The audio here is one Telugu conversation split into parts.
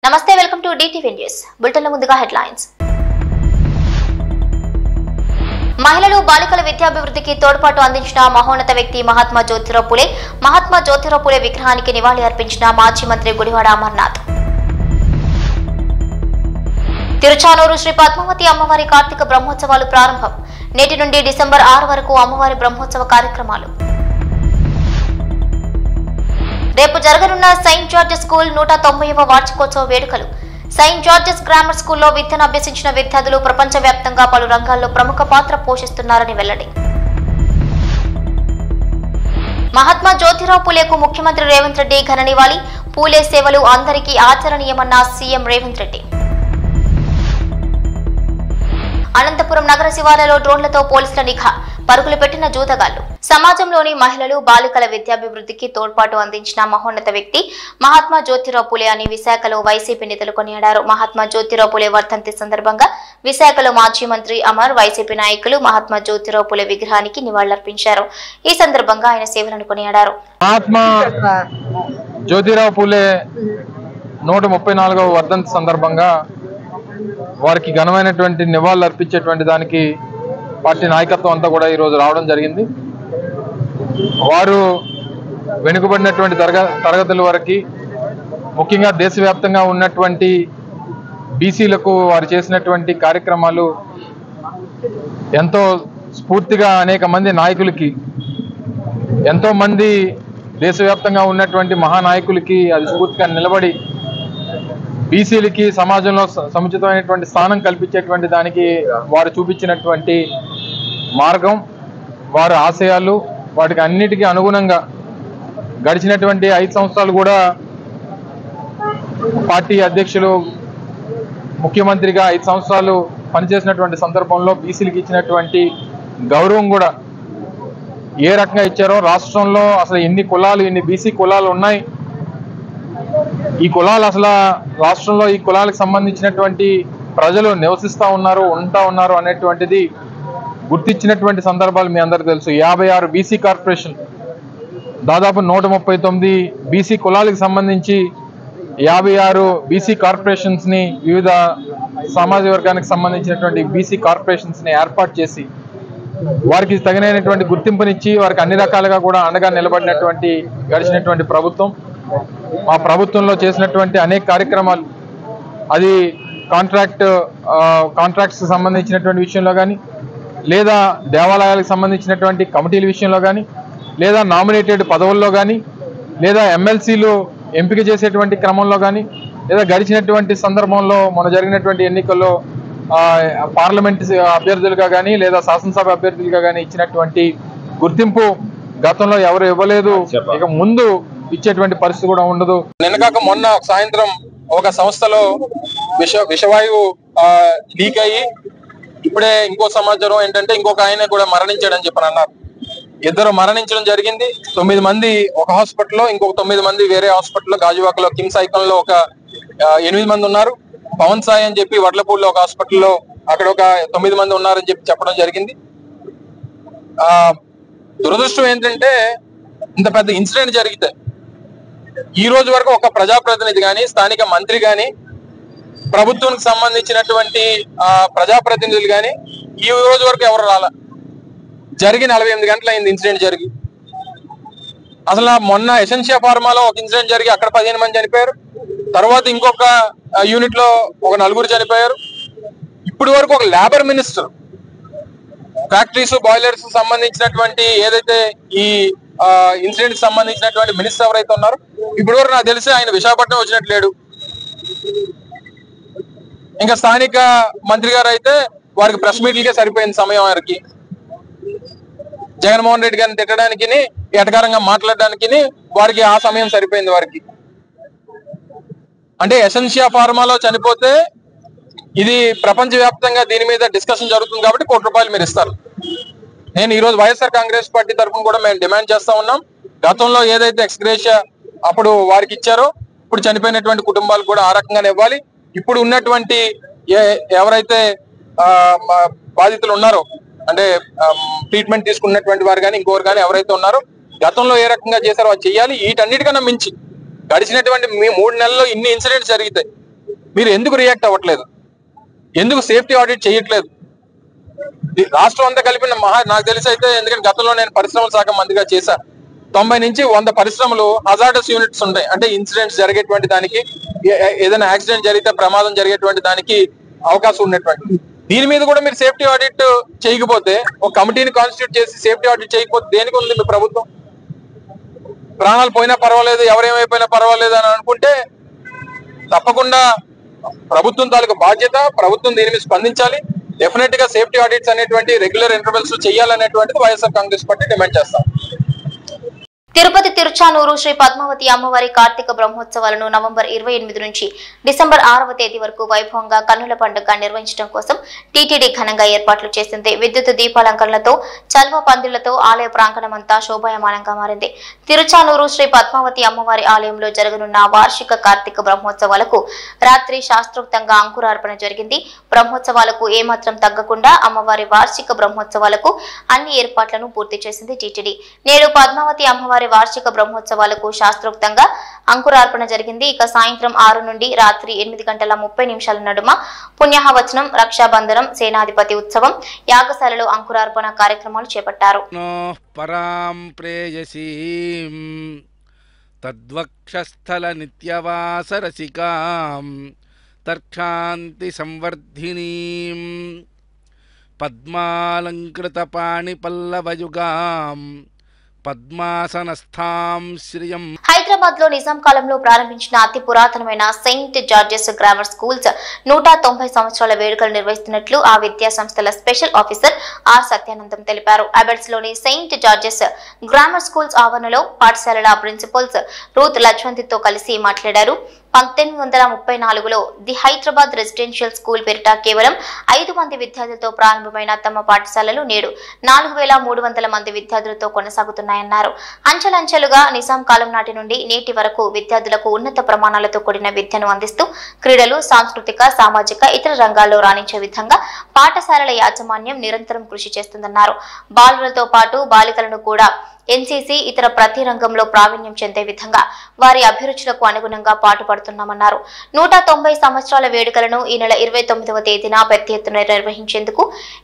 నమస్తే, వెల్కమ్ టు DTV న్యూస్. బులెటిన్ల ముందుగా హెడ్లైన్స్. మహిళలు బాలికల విద్యాభివృద్ధికి తోడ్పాటు అందించిన మహోన్నత వ్యక్తి మహాత్మా జ్యోతిరావు పూలే. మహాత్మా జ్యోతిరావు పూలే విగ్రహానికి నివాళి అర్పించిన మాజీ మంత్రి గుడివాడ అమర్నాథ్. తిరుచానూరు శ్రీ పద్మావతి అమ్మవారి కార్తీక బ్రహ్మోత్సవాలు ప్రారంభం. నేటి నుండి డిసెంబర్ 6 వరకు అమ్మవారి బ్రహ్మోత్సవ కార్యక్రమాలు. రేపు జరగనున్న సెయింట్ జార్జెస్ స్కూల్ 190వ వార్షికోత్సవ వేడుకలు. సెయింట్ జార్జెస్ గ్రామర్ స్కూల్లో విద్యను అభ్యసించిన విద్యార్థులు ప్రపంచవ్యాప్తంగా పలు రంగాల్లో ప్రముఖ పాత్ర పోషిస్తున్నారని వెల్లడి. మహాత్మా జ్యోతిరావు పూలేకు ముఖ్యమంత్రి రేవంత్ రెడ్డి ఘన నివాళి. పూలే సేవలు అందరికీ ఆచరణీయమన్న సీఎం రేవంత్ రెడ్డి. అనంతపురం నగర శివార్లలో డ్రోన్లతో పోలీసుల నిఘా. పరుగులు పెట్టిన జూదగాళ్లు. సమాజంలోని మహిళలు బాలికల విద్యాభివృద్ధికి తోడ్పాటు అందించిన మహోన్నత వ్యక్తి మహాత్మా జ్యోతిరావు పూలే అని విశాఖలో వైసీపీ నేతలు కొనియాడారు. మహాత్మా జ్యోతిరావు పూలే వర్ధంతి సందర్భంగా విశాఖలో మాజీ మంత్రి అమర్, వైసీపీ నాయకులు మహాత్మా జ్యోతిరావు పూలే విగ్రహానికి నివాళులర్పించారు. ఈ సందర్భంగా ఆయన సేవలను కొనియాడారు. మహాత్మా జ్యోతిరావు పూలే 134వ వర్ధంతి సందర్భంగా వారికి ఘనమైనటువంటి నివాళులు అర్పించేటువంటి దానికి పార్టీ నాయకత్వం అంతా కూడా ఈరోజు రావడం జరిగింది. వారు వెనుకబడినటువంటి తరగతుల వరకు, ముఖ్యంగా దేశవ్యాప్తంగా ఉన్నటువంటి బీసీలకు వారు చేసినటువంటి కార్యక్రమాలు ఎంతో స్ఫూర్తిగా అనేక మంది నాయకులకి, ఎంతో మంది దేశవ్యాప్తంగా ఉన్నటువంటి మహానాయకులకి అది స్ఫూర్తిగా నిలబడి బీసీలకి సమాజంలో సముచితమైనటువంటి స్థానం కల్పించేటువంటి దానికి వారు చూపించినటువంటి మార్గం, వారి ఆశయాలు, వాటికి అన్నిటికీ అనుగుణంగా గడిచినటువంటి 5 సంవత్సరాలు కూడా పార్టీ అధ్యక్షులు, ముఖ్యమంత్రిగా 5 సంవత్సరాలు పనిచేసినటువంటి సందర్భంలో బీసీలకు ఇచ్చినటువంటి గౌరవం కూడా ఏ రకంగా ఇచ్చారో, రాష్ట్రంలో అసలు ఎన్ని కులాలు, ఎన్ని బీసీ కులాలు ఉన్నాయి, ఈ కులాలు అసలు రాష్ట్రంలో ఈ కులాలకు సంబంధించినటువంటి ప్రజలు నివసిస్తూ ఉన్నారు, ఉంటా ఉన్నారు అనేటువంటిది గుర్తించినటువంటి సందర్భాలు మీ అందరికీ తెలుసు. 56 బీసీ కార్పొరేషన్, దాదాపు 139 బీసీ కులాలకు సంబంధించి 56 బీసీ కార్పొరేషన్స్ని, వివిధ సామాజిక వర్గానికి సంబంధించినటువంటి బీసీ కార్పొరేషన్స్ని ఏర్పాటు చేసి వారికి తగినటువంటి గుర్తింపునిచ్చి వారికి అన్ని రకాలుగా కూడా అండగా నిలబడినటువంటి గడిచినటువంటి ప్రభుత్వం. మా ప్రభుత్వంలో చేసినటువంటి అనేక కార్యక్రమాలు, అది కాంట్రాక్ట్స్ సంబంధించినటువంటి విషయంలో కానీ, లేదా దేవాలయాలకు సంబంధించినటువంటి కమిటీల విషయంలో కానీ, లేదా నామినేటెడ్ పదవుల్లో కానీ, లేదా ఎమ్మెల్సీలు ఎంపిక చేసేటువంటి క్రమంలో కానీ, లేదా గడిచినటువంటి సందర్భంలో మన జరిగినటువంటి ఎన్నికల్లో పార్లమెంట్ అభ్యర్థులుగా కానీ, లేదా శాసనసభ అభ్యర్థులుగా కానీ ఇచ్చినటువంటి గుర్తింపు గతంలో ఎవరు ఇవ్వలేదు, ఇక ముందు ఇచ్చేటువంటి పరిస్థితి కూడా ఉండదు. నిన్నగాక మొన్న సాయంత్రం ఒక సంస్థలో విషవాయువు లీక్ అయ్యి ఇప్పుడే ఇంకో సమాచారం ఏంటంటే ఇంకొక ఆయన కూడా మరణించాడని చెప్పని అన్నారు. 2 మరణించడం జరిగింది. 9 మంది ఒక హాస్పిటల్లో, ఇంకొక 9 మంది వేరే హాస్పిటల్లో, గాజువాకలో కిమ్స్ ఐకాన్లో ఒక 8 మంది ఉన్నారు. పవన్ సాయి అని చెప్పి వడ్లపూడిలో ఒక హాస్పిటల్లో అక్కడ ఒక 9 మంది ఉన్నారని చెప్పడం జరిగింది. దురదృష్టం ఏంటంటే ఇంత పెద్ద ఇన్సిడెంట్ జరిగితే ఈ రోజు వరకు ఒక ప్రజాప్రతినిధి కానీ, స్థానిక మంత్రి కానీ, ప్రభుత్వానికి సంబంధించినటువంటి ప్రజాప్రతినిధులు కానీ ఈ రోజు వరకు ఎవరు రాలా. జరిగి 48 గంటలు అయింది ఇన్సిడెంట్ జరిగి. అసలు మొన్న ఎసెన్షియా ఫార్మాలో ఒక ఇన్సిడెంట్ జరిగి అక్కడ 15 మంది చనిపోయారు. తర్వాత ఇంకొక యూనిట్ లో ఒక 4 చనిపోయారు. ఇప్పటి వరకు ఒక లేబర్ మినిస్టర్ ఫ్యాక్టరీస్, బాయిలర్స్ సంబంధించినటువంటి ఏదైతే ఈ ఇన్సిడెంట్ సంబంధించినటువంటి మినిస్టర్ ఎవరైతే ఉన్నారో ఇప్పటి వరకు నాకు తెలిసి ఆయన విశాఖపట్నం వచ్చినట్టు లేడు. ఇంకా స్థానిక మంత్రి గారు అయితే వారికి ప్రెస్ మీట్లకే సరిపోయింది సమయం. వారికి జగన్మోహన్ రెడ్డి గారిని తిట్టడానికి, ఎటకారంగా మాట్లాడడానికి వారికి ఆ సమయం సరిపోయింది వారికి. అంటే ఎసెన్షియా ఫార్మాలో చనిపోతే ఇది ప్రపంచవ్యాప్తంగా దీని మీద డిస్కషన్ జరుగుతుంది కాబట్టి ₹1 మీరు ఇస్తారు. నేను ఈ రోజు వైఎస్ఆర్ కాంగ్రెస్ పార్టీ తరఫున కూడా మేము డిమాండ్ చేస్తా ఉన్నాం. గతంలో ఏదైతే ఎక్స్గ్రేషియా అప్పుడు వారికి ఇచ్చారో ఇప్పుడు చనిపోయినటువంటి కుటుంబాలు కూడా ఆ రకంగానే ఇవ్వాలి. ఇప్పుడు ఉన్నటువంటి ఎవరైతే బాధితులు ఉన్నారో, అంటే ట్రీట్మెంట్ తీసుకున్నటువంటి వారు కానీ ఇంకోరు కానీ ఎవరైతే ఉన్నారో గతంలో ఏ రకంగా చేశారో అది చేయాలి. వీటన్నిటికన్నా మించి గడిచినటువంటి 3 నెలల్లో ఇన్ని ఇన్సిడెంట్స్ జరిగితే మీరు ఎందుకు రియాక్ట్ అవ్వట్లేదు? ఎందుకు సేఫ్టీ ఆడిట్ చేయట్లేదు? రాష్ట్రం అంతా కలిపిన నాకు తెలిసి అయితే, ఎందుకంటే గతంలో నేను పరిశ్రమల శాఖ మంత్రిగా చేశా, 90 నుంచి 100 పరిశ్రమలు హజార్డస్ యూనిట్స్ ఉంటాయి. అంటే ఇన్సిడెంట్స్ జరిగేటువంటి దానికి, ఏదైనా యాక్సిడెంట్ జరిగితే ప్రమాదం జరిగేటువంటి దానికి అవకాశం ఉన్నటువంటి. దీని మీద కూడా మీరు సేఫ్టీ ఆడిట్ చేయకపోతే, ఒక కమిటీని కాన్స్టిట్యూట్ చేసి సేఫ్టీ ఆడిట్ చేయకపోతే దేనికి ఉంది మీ ప్రభుత్వం? ప్రాణాలు పోయినా పర్వాలేదు, ఎవరేమైపోయినా పర్వాలేదు అని అనుకుంటే తప్పకుండా ప్రభుత్వం తాలూకు బాధ్యత, ప్రభుత్వం దీని మీద స్పందించాలి. డెఫినెట్ గా సేఫ్టీ ఆడిట్స్ అనేటువంటి రెగ్యులర్ ఇంటర్వెల్స్ చేయాలనేటువంటిది వైఎస్ఆర్ కాంగ్రెస్ పార్టీ డిమాండ్ చేస్తాం. తిరుపతి తిరుచానూరు శ్రీ పద్మావతి అమ్మవారి కార్తీక బ్రహ్మోత్సవాలను నవంబర్ 28 నుంచి డిసెంబర్ 6వ తేదీ వరకు వైభవంగా కన్నుల పండుగ నిర్వహించడం కోసం టీటీడీ ఘనంగా ఏర్పాట్లు చేసింది. విద్యుత్ దీపాలంకరణలతో, చల్వ పందిళ్లతో ఆలయ ప్రాంగణమంతా శోభాయమానంగా మారింది. తిరుచానూరు శ్రీ పద్మావతి అమ్మవారి ఆలయంలో జరగనున్న వార్షిక కార్తీక బ్రహ్మోత్సవాలకు రాత్రి శాస్త్రోక్తంగా అంకురార్పణ జరిగింది. బ్రహ్మోత్సవాలకు ఏమాత్రం తగ్గకుండా అమ్మవారి వార్షిక బ్రహ్మోత్సవాలకు అన్ని ఏర్పాట్లను పూర్తి చేసింది టీటీడీ. నేడు పద్మావతి అమ్మవారి వార్షిక బ్రహ్మోత్సవాలకు శాస్త్రోక్తంగా అంకురార్పణ జరిగింది. ఇక సాయంత్రం 6 నుండి రాత్రి 8:30 నడుమ పుణ్యాహవచనం, రక్షాబంధనం, సేనాధిపతి ఉత్సవం, యాగశాలలో అంకురార్పణ కార్యక్రమాలు చేపట్టారు. పరాం ప్రేయసీం తద్వక్షస్థల నిత్యవాసరసికాం తర్క్షాంతి సంవర్ధినీం పద్మాలంకృత పాణి పల్లవయుగాం పద్మాసనస్థాం శ్రియం. హైదరాబాద్ లో నిజాం కాలంలో ప్రారంభించిన అతి పురాతనమైన సెయింట్ జార్జెస్ గ్రామర్ స్కూల్స్ 190 సంవత్సరాల వేడుకలు నిర్వహిస్తున్నట్లు ఆ విద్యా సంస్థల స్పెషల్ ఆఫీసర్ ఆర్ సత్యానందం తెలిపారు. అబెట్స్ లోని సెయింట్ జార్జెస్ గ్రామర్ స్కూల్స్ ఆవరణలో పాఠశాలల ప్రిన్సిపల్స్ రూత్ లచ్వంతితో కలిసి మాట్లాడారు. 1834లో ది హైదరాబాద్ రెసిడెన్షియల్ స్కూల్ పేరిట కేవలం 5 మంది విద్యార్థులతో ప్రారంభమైన తమ పాఠశాలలు నేడు 4300 మంది విద్యార్థులతో కొనసాగుతున్నాయన్నారు. అంచెలంచెలుగా నిజాం కాలం నాటి నుండి నేటి వరకు విద్యార్థులకు ఉన్నత ప్రమాణాలతో కూడిన విద్యను అందిస్తూ క్రీడలు, సాంస్కృతిక, సామాజిక, ఇతర రంగాల్లో రాణించే విధంగా పాఠశాలల యాజమాన్యం నిరంతరం కృషి చేస్తుందన్నారు. బాలులతో పాటు బాలికలను కూడా ఎన్సీసీ, ఇతర ప్రతి రంగంలో ప్రావీణ్యం చెందే విధంగా వారి అభిరుచులకు అనుగుణంగా పాటుపడుతున్నామన్నారు. 190 సంవత్సరాల వేడుకలను ఈ నెల 29వ తేదీన పెద్ద ఎత్తున నిర్వహించేందుకు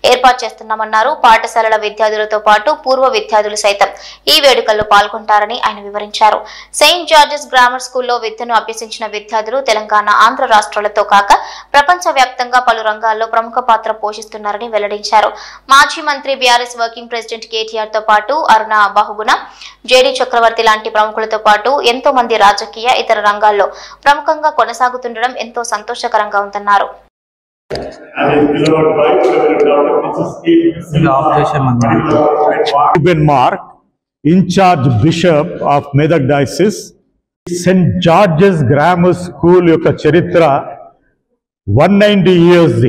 ఏర్పాటు చేస్తున్నామన్నారు. పాఠశాలల విద్యార్థులతో పాటు పూర్వ విద్యార్థులు సైతం ఈ వేడుకల్లో పాల్గొంటారని ఆయన వివరించారు. సెయింట్ జార్జెస్ గ్రామర్ స్కూల్లో విద్యను అభ్యసించిన విద్యార్థులు తెలంగాణ, ఆంధ్ర రాష్ట్రాలతో కాక ప్రపంచ వ్యాప్తంగా పలు రంగాల్లో ప్రముఖ పాత్ర పోషిస్తున్నారని వెల్లడించారు. మాజీ మంత్రి, బీఆర్ఎస్ వర్కింగ్ ప్రెసిడెంట్ కేటీఆర్ తో పాటు అరుణ బహుగుణ, జేడీ చక్రవర్తి లాంటి ప్రముఖులతో పాటు ఎంతో మంది రాజకీయ, ఇతర రంగాల్లో ప్రముఖంగా కొనసాగుతుండడం ఎంతో సంతోషకరంగా ఉందన్నారు. Mark, in charge bishop of Medak Diocese, St. George's Grammar School యొక్క చరిత్ర 190 years.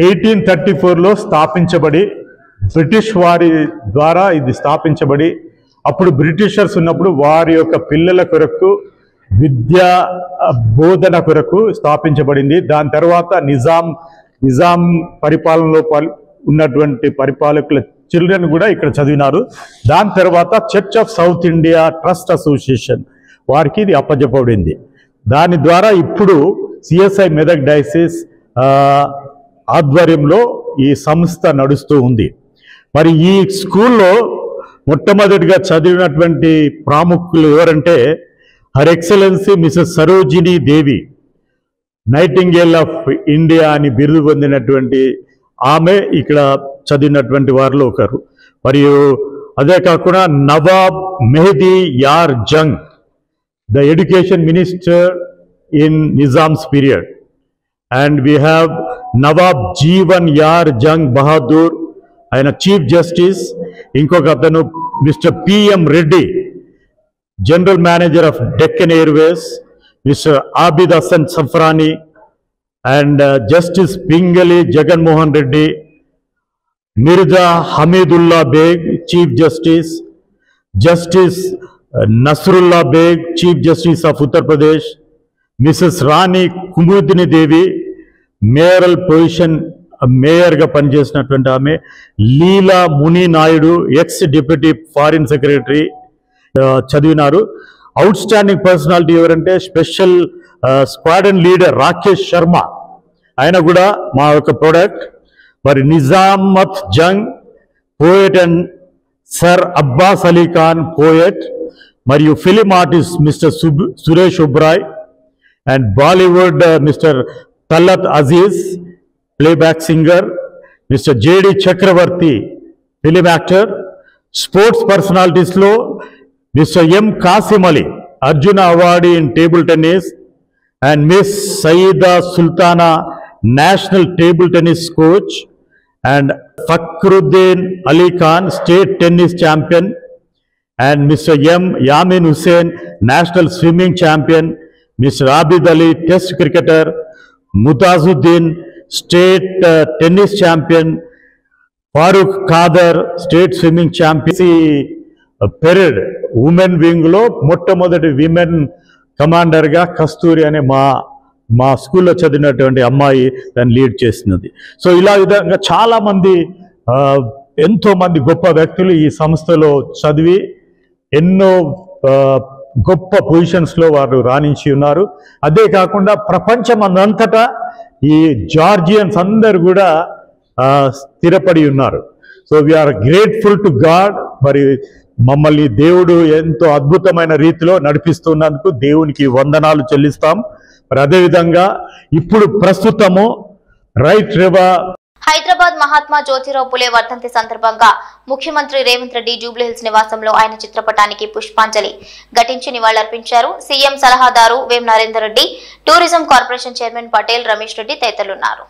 1834లో స్థాపించబడి బ్రిటిష్ వారి ద్వారా ఇది స్థాపించబడి, అప్పుడు బ్రిటిషర్స్ ఉన్నప్పుడు వారి యొక్క పిల్లల కొరకు విద్యా బోధన కొరకు స్థాపించబడింది. దాని తర్వాత నిజాం పరిపాలనలో ఉన్నటువంటి పరిపాలకుల చిల్డ్రన్ కూడా ఇక్కడ చదివినారు. దాని తర్వాత church of south India trust association వారికి ఇది అప్పజెప్పబడింది. దాని ద్వారా ఇప్పుడు సిఎస్ఐ మెదక్ డయాసిస్ ఆధ్వర్యంలో ఈ సంస్థ నడుస్తూ ఉంది. మరి ఈ స్కూల్లో మొట్టమొదటిగా చదివినటువంటి ప్రాముఖ్యులు ఎవరంటే her excellency Mrs Sarojini Devi, nightingale of India అని బిరుదు పొందినటువంటి ఆమె ఇక్కడ చదివినటువంటి వారిలో ఒకరు. మరియు అదే కాకుండా Nawab Mehdi Yar Jung, the education minister in Nizam's period. And we have Nawab Jeevan Yar Jung Bahadur, ఆయన చీఫ్ జస్టిస్. ఇంకొక అతను Mr PM Reddy, general manager of Deccan airways. Mr Abid Hasan Safrani and justice Pingali Jaganmohan Reddy. Mirza Hamidullah Baig, chief justice. Justice Nasrullah Baig, chief justice of Uttar Pradesh. Mrs Rani Kumudini Devi, mayoral position మేయర్గా పనిచేసినటువంటి ఆమె. Leela Muni Naidu, ex deputy foreign secretary చదివినారు. Out standing personality ఎవరంటే special squadron leader Rakesh Sharma, ఆయన కూడా మా యొక్క ప్రోడక్ట్. మరి Nizamat Jung poet and sir Abbas Ali Khan poet, మరియు film artist Mr Suresh Oberoi, and Bollywood Mr Talat Aziz playback singer, Mr JD Chakravarthy film actor. Sports పర్సనాలిటీస్లో Mr M Kasim Ali Arjuna awardee in table tennis, and miss Sayeeda Sultana national table tennis coach, and Fakhruddin Ali Khan, state tennis champion, and Mr. M. Yamin Hussain, national swimming champion, Mr. Abid Ali, test cricketer, Mutazuddin, state tennis champion, Farooq Kader, state swimming champion. Parade women wing lo మొట్టమొదటి women commander గా కస్తూరి అనే మా స్కూల్లో చదివినటువంటి అమ్మాయి దాన్ని లీడ్ చేసినది. సో ఇలా విధంగా చాలామంది ఎంతోమంది గొప్ప వ్యక్తులు ఈ సంస్థలో చదివి ఎన్నో గొప్ప పొజిషన్స్లో వారు రాణించి ఉన్నారు. అదే కాకుండా ప్రపంచం అంతటా ఈ జార్జియన్స్ అందరు కూడా స్థిరపడి ఉన్నారు. So we are grateful to God. మరి మమ్మల్ని దేవుడు ఎంతో అద్భుతమైన రీతిలో నడిపిస్తున్నందుకు దేవునికి వందనాలు చెల్లిస్తాం. మరి అదేవిధంగా ఇప్పుడు ప్రస్తుతము రైట్ రివర్ హైదరాబాద్ మహాత్మా జ్యోతిరావు పులే వర్ధంతి సందర్భంగా ముఖ్యమంత్రి రేవంత్ రెడ్డి జూబ్లీహిల్స్ నివాసంలో ఆయన చిత్రపటానికి పుష్పాంజలి ఘటించి నివాళులర్పించారు. సీఎం సలహాదారు Vem Narender Reddy, tourism corporation chairman Patel Ramesh Reddy తదితరులున్నారు.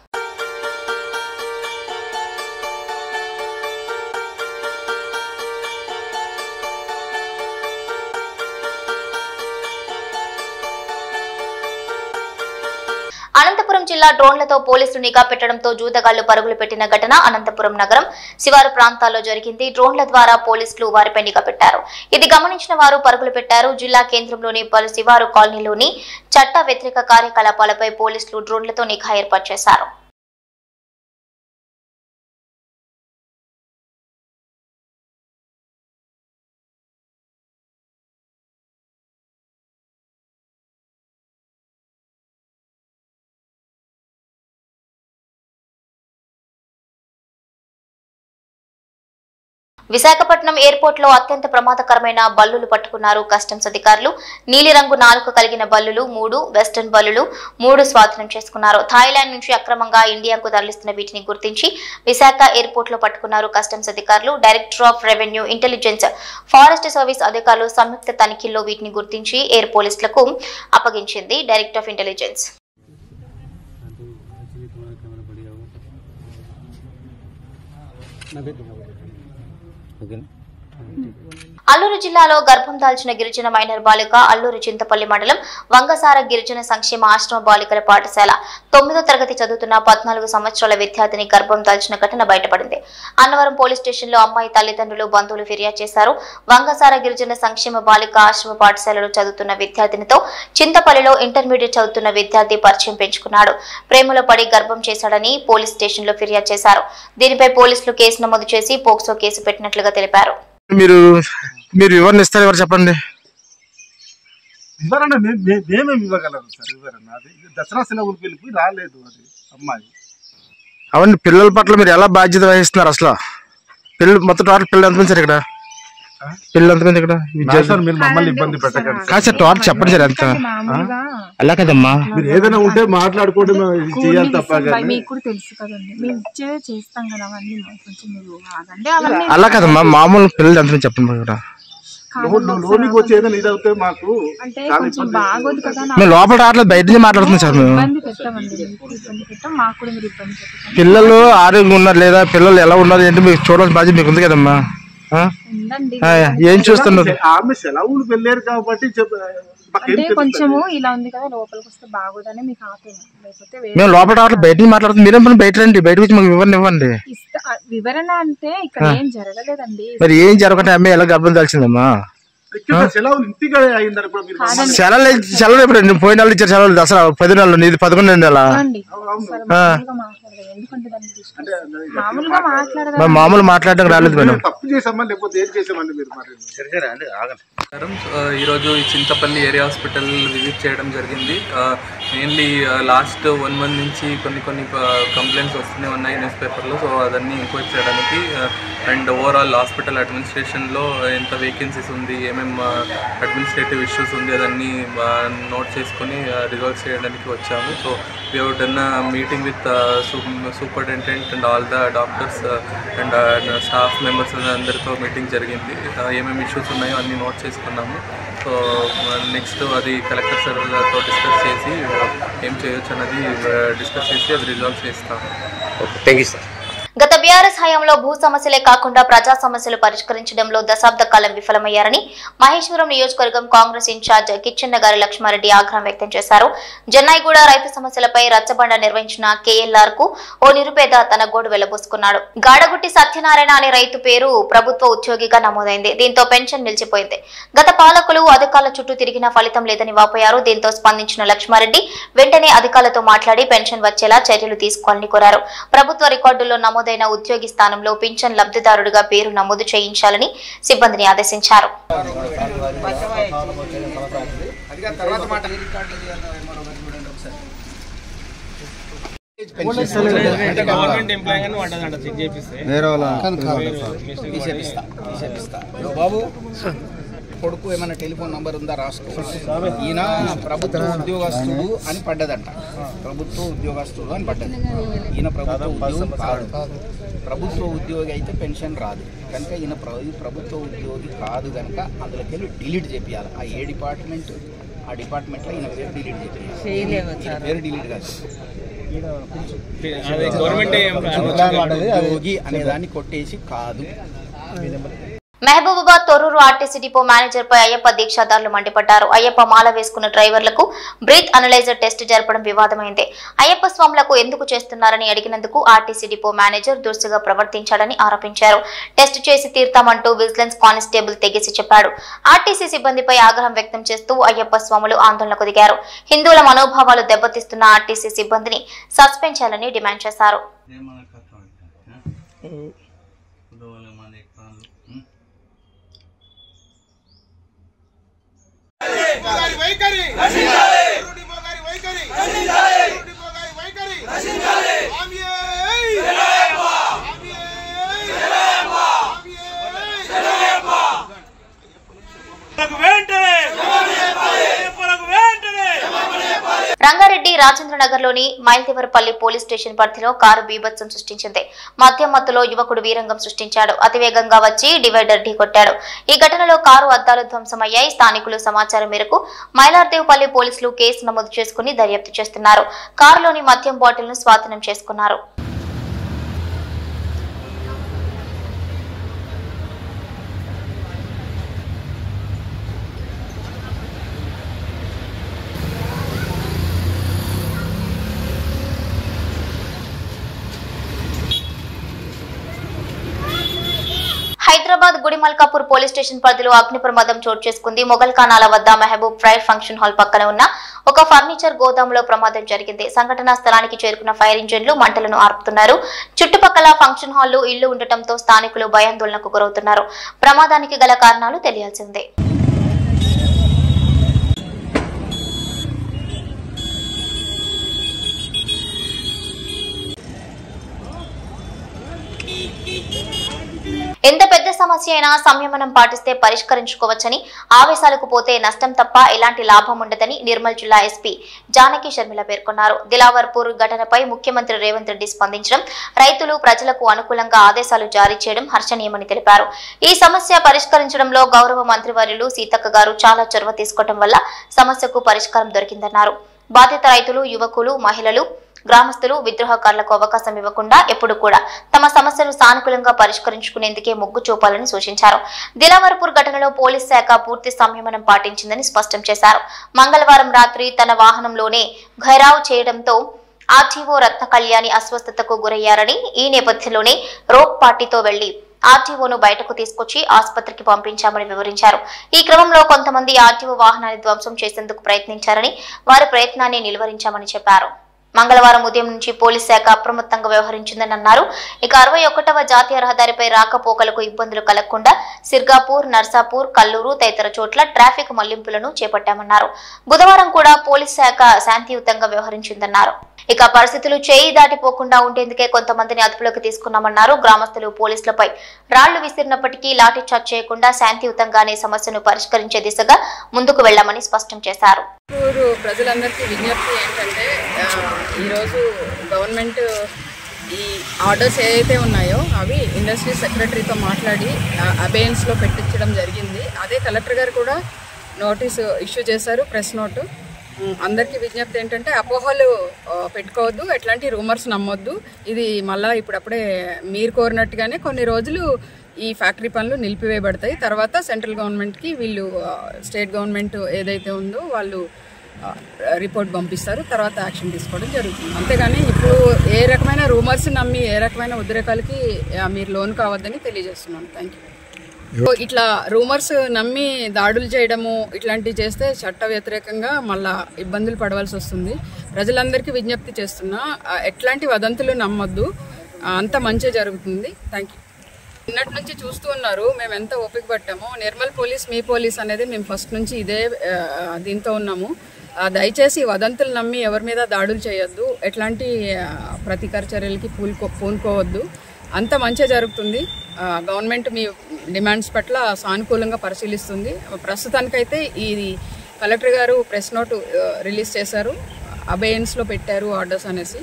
అనంతపురం జిల్లా డ్రోన్లతో పోలీసులు నిఘా పెట్టడంతో జూదగాళ్లు పరుగులు పెట్టిన ఘటన అనంతపురం నగరం శివారు ప్రాంతాల్లో జరిగింది. డ్రోన్ల ద్వారా పోలీసులు వారిపై నిఘా పెట్టారు. ఇది గమనించిన వారు పరుగులు పెట్టారు. జిల్లా కేంద్రంలోని పలు శివారు కాలనీలోని చట్ట వ్యతిరేక కార్యకలాపాలపై పోలీసులు డ్రోన్లతో నిఘా ఏర్పాటు చేశారు. విశాఖపట్నం ఎయిర్పోర్ట్ లో అత్యంత ప్రమాదకరమైన బల్లులు పట్టుకున్నారు కస్టమ్స్ అధికారులు. నీలిరంగు నాలుక కలిగిన బల్లులు 3, వెస్టర్న్ బల్లులు 3 స్వాధీనం చేసుకున్నారు. థాయిలాండ్ నుంచి అక్రమంగా ఇండియాకు తరలిస్తున్న వీటిని గుర్తించి విశాఖ ఎయిర్పోర్ట్ లో పట్టుకున్నారు కస్టమ్స్ అధికారులు. Director of revenue, intelligence, forest service అధికారులు సంయుక్త తనిఖీల్లో వీటిని గుర్తించి ఎయిర్ పోలీసులకు అప్పగించింది డైరెక్టర్ ఆఫ్ ఇంటెలిజెన్స్. అల్లూరు జిల్లాలో గర్భం దాల్చిన గిరిజన మైనర్ బాలిక అల్లూరు చింతపల్లి మండలం వంగసార గిరిజన సంక్షేమ ఆశ్రమ బాలికల పాఠశాల 9వ తరగతి చదువుతున్న 14 సంవత్సరాల విద్యార్థిని గర్భం దాల్చిన ఘటన బయటపడింది. అన్నవరం పోలీస్ స్టేషన్ లో అమ్మాయి తల్లిదండ్రులు, బంధువులు ఫిర్యాదు చేశారు. వంగసార గిరిజన సంక్షేమ బాలిక ఆశ్రమ పాఠశాలలో చదువుతున్న విద్యార్థినితో చింతపల్లిలో ఇంటర్మీడియట్ చదువుతున్న విద్యార్థి పరిచయం పెంచుకున్నాడు. ప్రేమలో పడి గర్భం చేశాడని పోలీస్ స్టేషన్ లో ఫిర్యాదు చేశారు. దీనిపై పోలీసులు కేసు నమోదు చేసి పోక్సో కేసు పెట్టినట్లుగా తెలిపారు. మీరు వివరణ ఇస్తారు, ఎవరు చెప్పండి. వివరణ మేమేమి ఇవ్వగలరు సార్? వివరణ అది దసరా సెలవులు పిలిపి రాలేదు అది అమ్మాయి. అవన్నీ పిల్లల పట్ల మీరు ఎలా బాధ్యత వహిస్తున్నారు? అసలు పిల్లలు మొత్తం టోటల్ పిల్లలు ఎంతమంది సార్ ఇక్కడ? పిల్లలు ఎంతమంది ఇక్కడ? మీరు మమ్మల్ని ఇబ్బంది పెట్టకండి కాదు సార్, టోటల్ చెప్పండి సార్ ఎంత. అలా కదమ్మా, మీరు ఏదైనా ఉంటే మాట్లాడుకోవడం చేయాలి తప్ప. అలా కదమ్మా, మామూలు పిల్లలు ఎంతమంది చెప్పండి ఇక్కడ. లోనికి వచ్చి ఏదైనా ఇది అవుతే మాకు మేము లోపల రావట్లేదు, బయట నుంచి మాట్లాడుతున్నాం సార్. మేము పిల్లలు ఆరోగ్యంగా ఉన్నారు లేదా, పిల్లలు ఎలా ఉన్నారు ఏంటి మీకు చూడాల్సిన బాధ్యత మీకు ఉంది కదమ్మా. ఏం చూస్తున్నారు? ఆమె సెలవులు వెళ్ళారు కాబట్టి కొంచెము ఇలా ఉంది కదా, లోపలికి వస్తే బాగోదని మీకు ఆపాము. లేకపోతే మేము లోపల రావట్లేదు, బయట నుంచి మాట్లాడుతున్నాం. మీరేం పని బయట రండి, బయట వచ్చి మాకు వివరణ ఇవ్వండి. వివరణ అంటే ఇక్కడ ఏం జరగలేదండి. మరి ఏం జరగకుండా అమ్మాయి ఎలా గర్భం దాల్చిందమ్మా? ఇక్కడ సెలవులు ఇంటిగా అయిందని కూడా మీరు సెలవులు ఎప్పుడు పోయిన నెలలు ఇచ్చారు సెలవులు దసరా 10 నెలలు నీది 11 నెల మామూలు మాట్లాడడం రాలేదు మేడం. తప్పు చేసామా లేకపోతే ఏం చేసామండి మీరు? ఈరోజు ఈ చింతపల్లి ఏరియా హాస్పిటల్ విజిట్ చేయడం జరిగింది. మెయిన్లీ లాస్ట్ 1 month నుంచి కొన్ని కంప్లైంట్స్ వస్తూనే ఉన్నాయి న్యూస్ పేపర్లో. సో అదన్నీ ఎంక్వైరీ చేయడానికి అండ్ ఓవరాల్ హాస్పిటల్ అడ్మినిస్ట్రేషన్లో ఎంత వేకెన్సీస్ ఉంది, ఏమేమి అడ్మినిస్ట్రేటివ్ ఇష్యూస్ ఉంది అదన్నీ నోట్ చేసుకొని రిజాల్వ్ చేయడానికి వచ్చాము. So we have done meeting with superintendent and all the doctors and staff members అందరితో మీటింగ్ జరిగింది. ఏమేమి ఇష్యూస్ ఉన్నాయో అన్నీ నోట్ చేసుకున్నాము. సో నెక్స్ట్ అది కలెక్టర్ సార్తో డిస్కస్ చేసి ఏం చేయొచ్చు అన్నది డిస్కస్ చేసి అది రిజాల్వ్ చేస్తాము. Thank you sir. గత బీఆర్ఎస్ హయాంలో భూ సమస్యలే కాకుండా ప్రజా సమస్యలు పరిష్కరించడంలో దశాబ్ద కాలం విఫలమయ్యారని మహేశ్వరం నియోజకవర్గం కాంగ్రెస్ ఇన్ఛార్జ్ కిచ్చెన్న గారి లక్ష్మారెడ్డి ఆగ్రహం వ్యక్తం చేశారు. జన్నాయిగూడ రైతు సమస్యలపై రచ్చబండ నిర్వహించిన కేఎల్ఆర్ కు ఓ నిరుపేద తన గోడు వెళ్లబోసుకున్నాడు. గాడగుట్టి సత్యనారాయణ అనే రైతు పేరు ప్రభుత్వ ఉద్యోగిగా నమోదైంది. దీంతో పెన్షన్ నిలిచిపోయింది. గత పాలకులు అధికారుల చుట్టూ తిరిగినా ఫలితం లేదని వాపోయారు. దీంతో స్పందించిన లక్ష్మారెడ్డి వెంటనే అధికారులతో మాట్లాడి పెన్షన్ వచ్చేలా చర్యలు తీసుకోవాలని కోరారు. ప్రభుత్వ రికార్డుల్లో నమోదైన ఉద్యోగి స్థానంలో పింఛన్ లబ్ధిదారుడిగా పేరు నమోదు చేయించాలని సిబ్బందిని ఆదేశించారు. కొడుకు ఏమైనా టెలిఫోన్ నంబర్ ఉందా రాసుకో. ఈయన ప్రభుత్వ ఉద్యోగస్తుడు అని పడ్డదంట. ప్రభుత్వ ఉద్యోగస్తుడు అని పడ్డది. ఈయన ప్రభుత్వ ఉద్యోగం కాదు. ప్రభుత్వ ఉద్యోగి అయితే పెన్షన్ రాదు కనుక ఈయన ప్రభుత్వ ఉద్యోగి కాదు కనుక అందులోకి వెళ్ళి డిలీట్ చేయాలి. ఆ ఏ డిపార్ట్మెంట్ ఆ డిపార్ట్మెంట్లో ఈయన పేరు డిలీట్ చేయాలి. పేరు డిలీట్ కాదు, ఉద్యోగి అనేదాన్ని కొట్టేసి కాదు. Mahabubabad Thorrur RTC depot manager పై అయ్యప్ప దీక్షాదారులు మండిపడ్డారు. అయ్యప్ప మాల వేసుకున్న డ్రైవర్లకు బ్రీత్ అనలైజర్ టెస్ట్ జరపడం వివాదమైంది. అయ్యప్ప స్వాములకు ఎందుకు చేస్తున్నారని అడిగినందుకు ఆర్టీసీ డిపో మేనేజర్ దురుసుగా ప్రవర్తించాడని ఆరోపించారు. టెస్ట్ చేసి తీర్తామంటూ విజిలెన్స్ కానిస్టేబుల్ తెగేసి చెప్పాడు. ఆర్టీసీ సిబ్బందిపై ఆగ్రహం వ్యక్తం చేస్తూ అయ్యప్ప స్వాములు ఆందోళనకు దిగారు. హిందువుల మనోభావాలు దెబ్బతీస్తున్న ఆర్టీసీ సిబ్బందిని సస్పెండ్ చేయాలని డిమాండ్ చేశారు. రంగారెడ్డి రాజేంద్రనగర్లోని మైల్దేవరపల్లి పోలీస్ స్టేషన్ పరిధిలో కారు బీభత్సం సృష్టించింది. మద్యం మత్తులో యువకుడు వీరంగం సృష్టించాడు. అతివేగంగా వచ్చి డివైడర్ ఢీకొట్టాడు. ఈ ఘటనలో కారు అద్దాలు ధ్వంసమయ్యాయి. స్థానికులు సమాచారం మేరకు మైలార్దేవపల్లి పోలీసులు కేసు నమోదు చేసుకుని దర్యాప్తు చేస్తున్నారు. కారులోని మద్యం బాటిల్ ను స్వాధీనం చేసుకున్నారు. హైదరాబాద్ గుడిమల్కాపూర్ పోలీస్ స్టేషన్ పరిధిలో అగ్ని ప్రమాదం చోటు చేసుకుంది. మొఘల్ ఖానాల వద్ద మహబూబ్ ఫ్రైడ్ ఫంక్షన్ హాల్ పక్కన ఉన్న ఒక ఫర్నిచర్ గోదాంలో ప్రమాదం జరిగింది. సంఘటనా స్థలానికి చేరుకున్న ఫైర్ ఇంజిన్లు మంటలను ఆర్పుతున్నారు. చుట్టుపక్కల ఫంక్షన్ హాళ్లు ఇళ్లు ఉండటంతో స్థానికులు భయాందోళనకు గురవుతున్నారు. ప్రమాదానికి గల కారణాలు తెలియాల్సిందే. ఎంత పెద్ద సమస్య అయినా సంయమనం పాటిస్తే పరిష్కరించుకోవచ్చని, ఆవేశాలకు పోతే నష్టం తప్ప ఎలాంటి లాభం ఉండదని నిర్మల్ జిల్లా ఎస్పీ జానకి శర్మిల పేర్కొన్నారు. దిలావర్పూర్ ఘటనపై ముఖ్యమంత్రి రేవంత్ రెడ్డి స్పందించడం, రైతులు ప్రజలకు అనుకూలంగా ఆదేశాలు జారీ చేయడం హర్షణీయమని తెలిపారు. ఈ సమస్య పరిష్కరించడంలో గౌరవ మంత్రివర్యులు సీతక్క గారు చాలా చొరవ తీసుకోవడం వల్ల సమస్యకు పరిష్కారం దొరికిందన్నారు. బాధిత రైతులు, యువకులు, మహిళలు, గ్రామస్తులు విద్రోహకారులకు అవకాశం ఇవ్వకుండా ఎప్పుడు కూడా తమ సమస్యను సానుకూలంగా పరిష్కరించుకునేందుకే మొగ్గు చూపాలని సూచించారు. దిలావర్పూర్ ఘటనలో పోలీస్ శాఖ పూర్తి సంయమనం పాటించిందని స్పష్టం చేశారు. మంగళవారం రాత్రి తన వాహనంలోనే ఘైరావ్ చేయడంతో ఆర్టీఓ రత్న కళ్యాణి అస్వస్థతకు గురయ్యారని, ఈ నేపథ్యంలోనే రోప్ పార్టీతో వెళ్లి ఆర్టీఓను బయటకు తీసుకొచ్చి ఆసుపత్రికి పంపించామని వివరించారు. ఈ క్రమంలో కొంతమంది ఆర్టీఓ వాహనాన్ని ధ్వంసం చేసేందుకు ప్రయత్నించారని వారి ప్రయత్నాన్ని నిలువరించామని చెప్పారు. మంగళవారం ఉదయం నుంచి పోలీస్ శాఖ అప్రమత్తంగా వ్యవహరించిందని అన్నారు. ఇక 61వ జాతీయ రహదారిపై రాకపోకలకు ఇబ్బందులు కలగకుండా సిర్గాపూర్, నర్సాపూర్, కల్లూరు తదితర చోట్ల ట్రాఫిక్ మళ్లింపులను చేపట్టామన్నారు. బుధవారం కూడా పోలీస్ శాఖ శాంతియుతంగా వ్యవహరించిందన్నారు. ఇక పరిస్థితులు చేయి దాటిపోకుండా ఉండేందుకే కొంతమందిని అదుపులోకి తీసుకున్నామన్నారు. గ్రామస్తులు పోలీసులపై రాళ్లు విసిరినప్పటికీ లాఠీ చార్జ్ చేయకుండా శాంతియుతంగానే సమస్యను పరిష్కరించే దిశగా ముందుకు వెళ్లామని స్పష్టం చేశారు. ప్రజలందరికీ విజ్ఞప్తి ఏంటంటే ఈరోజు గవర్నమెంట్ ఈ ఆర్డర్స్ ఏవైతే ఉన్నాయో అవి ఇండస్ట్రీ సెక్రటరీతో మాట్లాడి అబేయన్స్లో పెట్టించడం జరిగింది. అదే కలెక్టర్ గారు కూడా నోటీసు ఇష్యూ చేశారు, ప్రెస్ నోటు. అందరికీ విజ్ఞప్తి ఏంటంటే అపోహలు పెట్టుకోవద్దు, ఎట్లాంటి రూమర్స్ నమ్మొద్దు. ఇది మళ్ళీ ఇప్పుడప్పుడే మీరు కోరినట్టుగానే కొన్ని రోజులు ఈ ఫ్యాక్టరీ పనులు నిలిపివేయబడతాయి. తర్వాత సెంట్రల్ గవర్నమెంట్కి వీళ్ళు స్టేట్ గవర్నమెంట్ ఏదైతే ఉందో వాళ్ళు రిపోర్ట్ పంపిస్తారు, తర్వాత యాక్షన్ తీసుకోవడం జరుగుతుంది. అంతేగాని ఇప్పుడు ఏ రకమైన రూమర్స్ నమ్మి ఏ రకమైన ఉద్రేకాలకి మీరు లోన్ కావద్దని తెలియజేస్తున్నాను. Thank you. ఇట్లా రూమర్స్ నమ్మి దాడులు చేయడము ఇట్లాంటివి చేస్తే చట్ట వ్యతిరేకంగా మళ్ళా ఇబ్బందులు పడవలసి వస్తుంది. ప్రజలందరికీ విజ్ఞప్తి చేస్తున్నా, ఎట్లాంటి వదంతులు నమ్మొద్దు, అంత మంచి జరుగుతుంది. Thank you. నిన్నటి నుంచి చూస్తూ ఉన్నారు మేము ఎంత ఓపిక పట్టామో. నిర్మల్ పోలీస్ మీ పోలీస్ అనేది మేము ఫస్ట్ నుంచి ఇదే దీంతో ఉన్నాము. దయచేసి వదంతులు నమ్మి ఎవరి మీద దాడులు చేయొద్దు, ఎట్లాంటి ప్రతీకార చర్యలకి పూనుకోవద్దు, అంత మంచి జరుగుతుంది. గవర్నమెంట్ మీ డిమాండ్స్ పట్ల సానుకూలంగా పరిశీలిస్తుంది. ప్రస్తుతానికైతే ఇది కలెక్టర్ గారు ప్రెస్ నోటు రిలీజ్ చేశారు, అబేయన్స్లో పెట్టారు ఆర్డర్స్ అనేసి.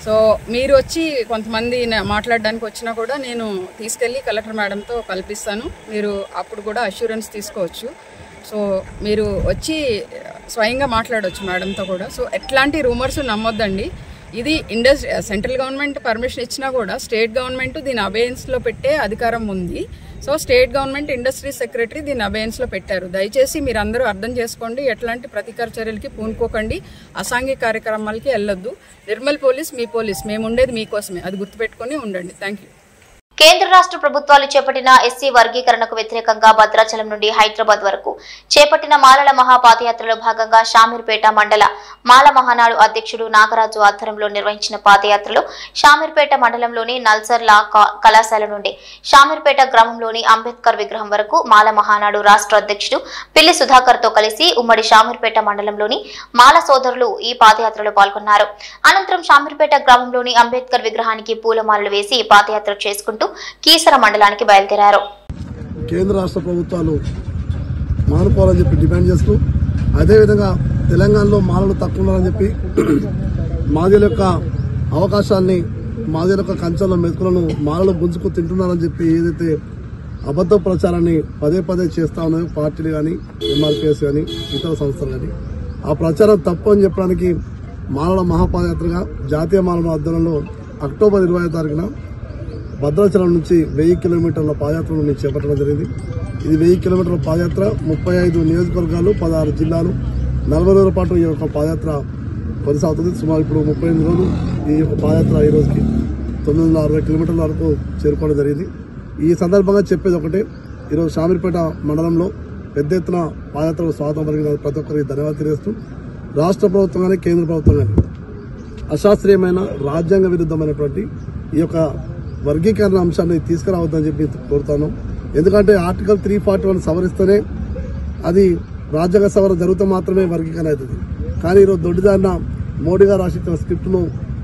సో మీరు వచ్చి కొంతమంది మాట్లాడడానికి వచ్చినా కూడా నేను తీసుకెళ్ళి కలెక్టర్ మేడంతో కల్పిస్తాను, మీరు అప్పుడు కూడా అష్యూరెన్స్ తీసుకోవచ్చు. సో మీరు వచ్చి స్వయంగా మాట్లాడవచ్చు మేడంతో కూడా. సో ఎట్లాంటి రూమర్స్ నమ్మొద్దండి. ఇది సెంట్రల్ గవర్నమెంట్ పర్మిషన్ ఇచ్చినా కూడా స్టేట్ గవర్నమెంట్ దీని అబేయన్స్లో పెట్టే అధికారం ఉంది. So state government industry secretary దీని అబేయన్స్లో పెట్టారు. దయచేసి మీరు అందరూ అర్థం చేసుకోండి, ఎట్లాంటి ప్రతీకార చర్యలకి పూనుకోకండి, అసాంఘిక కార్యక్రమాలకి వెళ్ళొద్దు. నిర్మల్ పోలీస్ మీ పోలీస్, మేము ఉండేది మీకోసమే, అది గుర్తుపెట్టుకొని ఉండండి. Thank you. కేంద్ర రాష్ట్ర ప్రభుత్వాలు చేపట్టిన ఎస్సీ వర్గీకరణకు వ్యతిరేకంగా భద్రాచలం నుండి హైదరాబాద్ వరకు చేపట్టిన మాలల మహాపాదయాత్రలో భాగంగా షామీర్పేట మండల మాల మహానాడు అధ్యక్షుడు నాగరాజు ఆధ్వర్యంలో నిర్వహించిన పాదయాత్రలో షామీర్పేట మండలంలోని నల్సర్ లా కళాశాల నుండి షామీర్పేట గ్రామంలోని అంబేద్కర్ విగ్రహం వరకు మాల మహానాడు రాష్ట్ర అధ్యక్షుడు పిల్లి సుధాకర్ తో కలిసి ఉమ్మడి షామీర్పేట మండలంలోని మాల సోదరులు ఈ పాదయాత్రలో పాల్గొన్నారు. అనంతరం షామీర్పేట గ్రామంలోని అంబేద్కర్ విగ్రహానికి పూలమాలలు వేసి పాదయాత్ర చేసుకుంటూ కీసర మండలానికి బయలుదేరారు. కేంద్ర రాష్ట్ర ప్రభుత్వాలు మానుకోవాలని చెప్పి డిమాండ్ చేస్తూ, అదేవిధంగా తెలంగాణలో మాలలు తక్కువ ఉన్నారని చెప్పి మాదిల యొక్క అవకాశాన్ని, మాదిల యొక్క కంచెల మెతుకులను మాలలు గుంజుకు తింటున్నారని చెప్పి ఏదైతే అబద్ధ ప్రచారాన్ని పదే పదే చేస్తా ఉన్నాయో పార్టీలు కానీ, ఎంఆర్పీఎస్ కానీ, ఇతర సంస్థలు కానీ, ఆ ప్రచారం తప్పు అని చెప్పడానికి మాలల మహాపాదయాత్రగా జాతీయ మాలల ఆధ్వర్యంలో అక్టోబర్ 20వ తారీఖున భద్రాచలం నుంచి 1000 కిలోమీటర్ల పాదయాత్రను మేము చేపట్టడం జరిగింది. ఇది 1000 కిలోమీటర్ల పాదయాత్ర, 35 నియోజకవర్గాలు, 16 జిల్లాలు, 40 రోజుల పాటు ఈ యొక్క పాదయాత్ర కొనసాగుతుంది. సుమారు ఇప్పుడు 38 రోజులు ఈ యొక్క పాదయాత్ర ఈ రోజుకి 960 కిలోమీటర్ల వరకు చేరుకోవడం జరిగింది. ఈ సందర్భంగా చెప్పేది ఒకటే, ఈరోజు షామీర్పేట మండలంలో పెద్ద ఎత్తున పాదయాత్రకు స్వాగతం పలికిన ప్రతి ఒక్కరికి ధన్యవాదాలు తెలియజేస్తూ, రాష్ట్ర ప్రభుత్వం కానీ కేంద్ర ప్రభుత్వం కానీ అశాస్త్రీయమైన రాజ్యాంగ విరుద్ధమైనటువంటి ఈ యొక్క వర్గీకరణ అంశాన్ని తీసుకురావద్దని చెప్పి కోరుతాను. ఎందుకంటే ఆర్టికల్ 341 సవరిస్తేనే అది రాజ్యాంగ సవరణ జరిగితే మాత్రమే వర్గీకరణ అవుతుంది. కానీ ఈరోజు దొడ్డిదారిన మోడీ గారు రాసిన స్క్రిప్ట్ను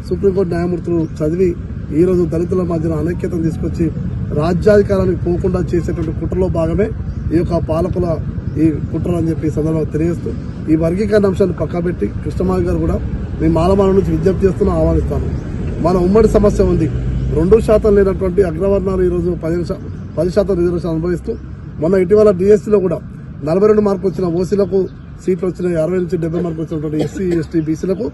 సుప్రీంకోర్టు న్యాయమూర్తులు చదివి ఈరోజు దళితుల మధ్యన అనైక్యతను తీసుకొచ్చి రాజ్యాధికారానికి పోకుండా చేసేటువంటి కుట్రలో భాగమే ఈ యొక్క పాలకుల ఈ కుట్రలు అని చెప్పి సందర్భంగా తెలియజేస్తూ, ఈ వర్గీకరణ అంశాన్ని పక్కబెట్టి కృష్ణమావి గారు కూడా మేము మాలమాల నుంచి విజ్ఞప్తి చేస్తున్నా ఆహ్వానిస్తాను. మన ఉమ్మడి సమస్య ఉంది. 2% లేనటువంటి అగ్రవర్ణాలు ఈరోజు 10% రిజర్వేషన్ అనుభవిస్తూ, మొన్న ఇటీవల డిఎస్సీలో కూడా 42 మార్కులు వచ్చిన ఓసీలకు సీట్లు వచ్చినాయి, 60 నుంచి 70 మార్కులు వచ్చినటువంటి ఎస్సీ, ఎస్టీ, బీసీలకు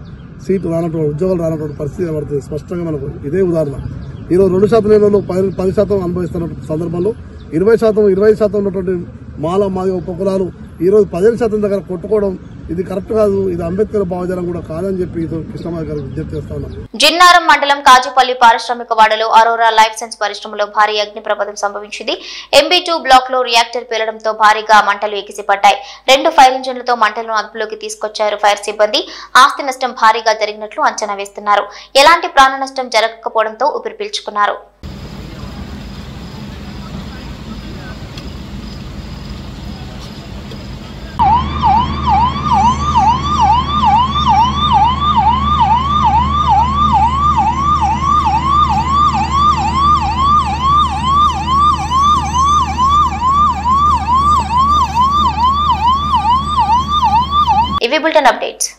సీట్లు రానటువంటి, ఉద్యోగాలు రానటువంటి పరిస్థితి పడుతుంది. స్పష్టంగా మనకు ఇదే ఉదాహరణ. ఈరోజు 2% లేని వాళ్ళు 10% అనుభవిస్తున్న సందర్భంలో 20% ఉన్నటువంటి మాదిగ ఉపకులాలు ఈరోజు 15% దగ్గర కొట్టుకోవడం ఇది కరెక్ట్ కాదు, ఇది అంబేద్కర్ భావజాలం కూడా కాదని చెప్పి కృష్ణమాధవ్ గారు విజ్ఞప్తి చేస్తా ఉన్నాం. జిన్నారం మండలం కాజుపల్లి పారిశ్రామిక వాడలో అరోరా లైఫ్ సైన్స్ పరిశ్రమలో భారీ అగ్ని ప్రమాదం సంభవించింది. MB2 బ్లాక్ లో రియాక్టర్ పేలడంతో భారీగా మంటలు ఎగిసిపడ్డాయి. 2 ఫైర్ ఇంజన్లతో మంటలను అదుపులోకి తీసుకొచ్చారు ఫైర్ సిబ్బంది. ఆస్తి నష్టం భారీగా జరిగినట్లు అంచనా వేస్తున్నారు. ఎలాంటి ప్రాణ నష్టం జరగకపోవడంతో ఊపిరి పీల్చుకున్నారు. ఇవి బులెటిన్ అప్డేట్స్.